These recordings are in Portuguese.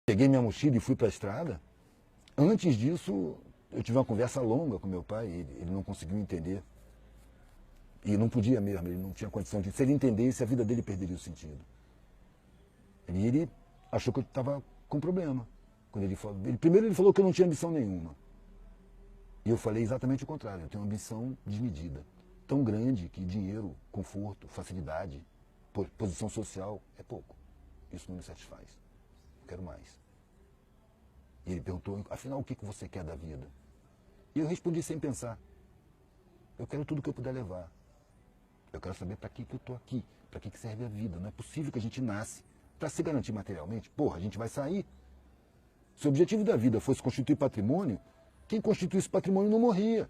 Peguei minha mochila e fui para a estrada. Antes disso, eu tive uma conversa longa com meu pai, ele não conseguiu entender. E não podia mesmo, ele não tinha condição de... Se ele entendesse, a vida dele perderia o sentido. E ele achou que eu estava com problema. Quando primeiro ele falou que eu não tinha ambição nenhuma. E eu falei exatamente o contrário, eu tenho uma ambição desmedida. Tão grande que dinheiro, conforto, facilidade, posição social é pouco. Isso não me satisfaz. Eu quero mais. E ele perguntou, afinal, o que você quer da vida? E eu respondi sem pensar. Eu quero tudo que eu puder levar. Eu quero saber para que eu estou aqui, para que serve a vida. Não é possível que a gente nasce para se garantir materialmente. Porra, a gente vai sair. Se o objetivo da vida fosse constituir patrimônio, quem constitui esse patrimônio não morria.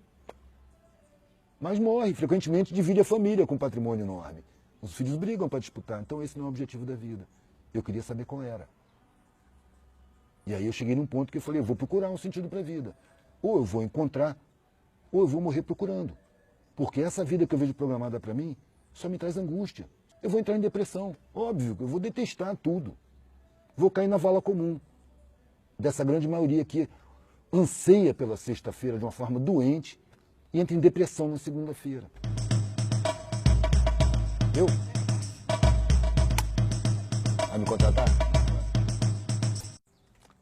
Mas morre, frequentemente divide a família com patrimônio enorme. Os filhos brigam para disputar, então esse não é o objetivo da vida. Eu queria saber qual era. E aí eu cheguei num ponto que eu falei, eu vou procurar um sentido para a vida. Ou eu vou encontrar, ou eu vou morrer procurando. Porque essa vida que eu vejo programada para mim só me traz angústia. Eu vou entrar em depressão, óbvio, eu vou detestar tudo. Vou cair na vala comum dessa grande maioria que anseia pela sexta-feira de uma forma doente e entra em depressão na segunda-feira. Eu? Vai me contratar?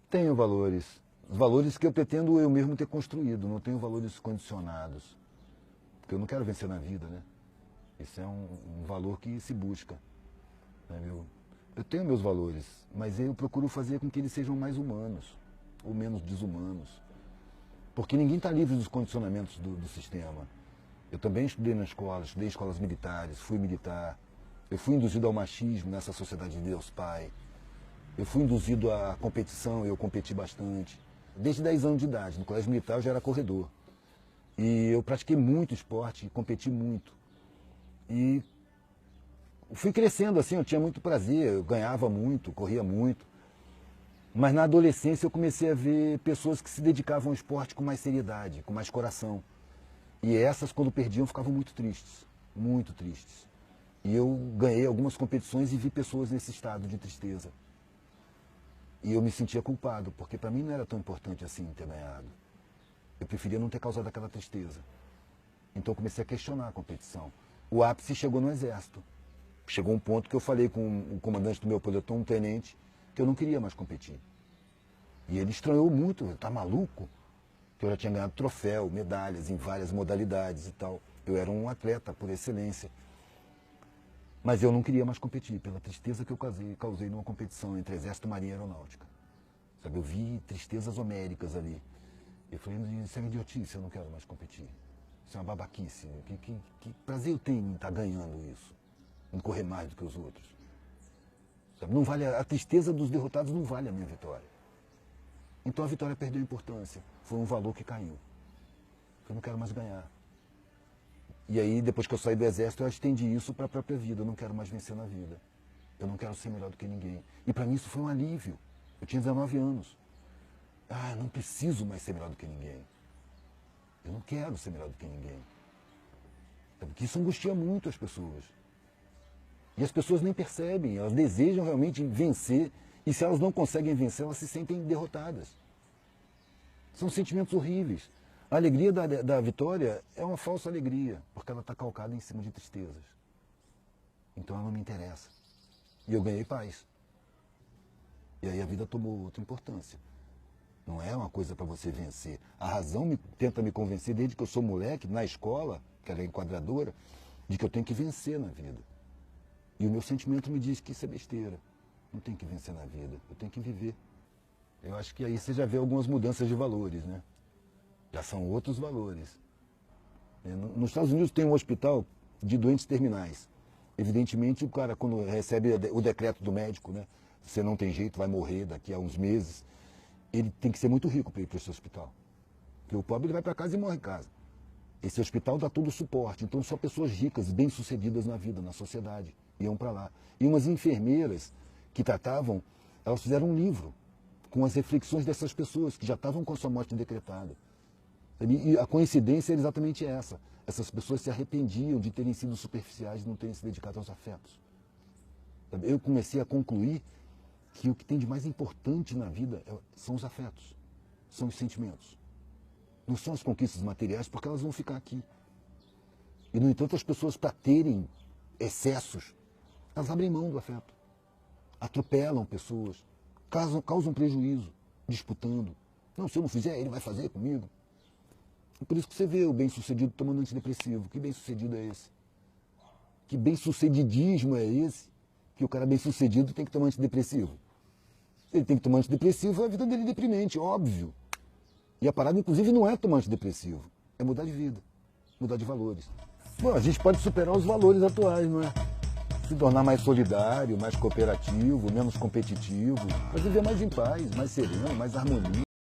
Tenho valores. Valores que eu pretendo eu mesmo ter construído. Não tenho valores condicionados. Porque eu não quero vencer na vida, né? Esse é um valor que se busca. Né? Eu tenho meus valores, mas eu procuro fazer com que eles sejam mais humanos, ou menos desumanos. Porque ninguém está livre dos condicionamentos do sistema. Eu também estudei na escola, estudei em escolas militares, fui militar. Eu fui induzido ao machismo nessa sociedade de Deus Pai. Eu fui induzido à competição, eu competi bastante. Desde 10 anos de idade, no colégio militar eu já era corredor. E eu pratiquei muito esporte, competi muito. E fui crescendo assim, eu tinha muito prazer, eu ganhava muito, corria muito. Mas na adolescência eu comecei a ver pessoas que se dedicavam ao esporte com mais seriedade, com mais coração. E essas, quando perdiam, ficavam muito tristes, muito tristes. E eu ganhei algumas competições e vi pessoas nesse estado de tristeza. E eu me sentia culpado, porque para mim não era tão importante assim ter ganhado. Eu preferia não ter causado aquela tristeza. Então eu comecei a questionar a competição. O ápice chegou no Exército. Chegou um ponto que eu falei com o comandante do meu pelotão, um tenente, que eu não queria mais competir. E ele estranhou muito, tá maluco? Que eu já tinha ganhado troféu, medalhas em várias modalidades e tal. Eu era um atleta por excelência. Mas eu não queria mais competir, pela tristeza que eu causei numa competição entre Exército, Marinha e Aeronáutica. Sabe, eu vi tristezas homéricas ali. Eu falei, isso é uma idiotice, eu não quero mais competir. Isso é uma babaquice. Que prazer eu tenho em estar ganhando isso? Em correr mais do que os outros. Sabe, não vale, a tristeza dos derrotados não vale a minha vitória. Então a vitória perdeu importância. Foi um valor que caiu. Eu não quero mais ganhar. E aí, depois que eu saí do Exército, eu estendi isso para a própria vida. Eu não quero mais vencer na vida. Eu não quero ser melhor do que ninguém. E para mim isso foi um alívio. Eu tinha 19 anos. Ah, eu não preciso mais ser melhor do que ninguém. Eu não quero ser melhor do que ninguém. Porque isso angustia muito as pessoas. E as pessoas nem percebem. Elas desejam realmente vencer. E se elas não conseguem vencer, elas se sentem derrotadas. São sentimentos horríveis. A alegria da vitória é uma falsa alegria, porque ela está calcada em cima de tristezas. Então ela não me interessa. E eu ganhei paz. E aí a vida tomou outra importância. Não é uma coisa para você vencer. A razão tenta me convencer, desde que eu sou moleque, na escola, que ela é enquadradora, de que eu tenho que vencer na vida. E o meu sentimento me diz que isso é besteira. Não tem que vencer na vida, eu tenho que viver. Eu acho que aí você já vê algumas mudanças de valores, né? Já são outros valores. Nos Estados Unidos tem um hospital de doentes terminais. Evidentemente, o cara, quando recebe o decreto do médico, né? Você não tem jeito, vai morrer daqui a uns meses, ele tem que ser muito rico para ir para esse hospital. Porque o pobre ele vai para casa e morre em casa. Esse hospital dá todo o suporte. Então, só pessoas ricas, bem-sucedidas na vida, na sociedade, iam para lá. E umas enfermeiras que tratavam, elas fizeram um livro com as reflexões dessas pessoas que já estavam com a sua morte decretada. E a coincidência é exatamente essa. Essas pessoas se arrependiam de terem sido superficiais, de não terem se dedicado aos afetos. Eu comecei a concluir que o que tem de mais importante na vida são os afetos, são os sentimentos. Não são as conquistas materiais, porque elas vão ficar aqui. E, no entanto, as pessoas, para terem excessos, elas abrem mão do afeto, atropelam pessoas, causam prejuízo, disputando. Não, se eu não fizer, ele vai fazer comigo. É por isso que você vê o bem-sucedido tomando antidepressivo. Que bem-sucedido é esse? Que bem-sucedidismo é esse? Que o cara bem-sucedido tem que tomar antidepressivo. Se ele tem que tomar antidepressivo, a vida dele é deprimente, óbvio. E a parada, inclusive, não é tomar antidepressivo, é mudar de vida, mudar de valores. Bom, a gente pode superar os valores atuais, não é? Se tornar mais solidário, mais cooperativo, menos competitivo, para viver mais em paz, mais sereno, mais harmonia.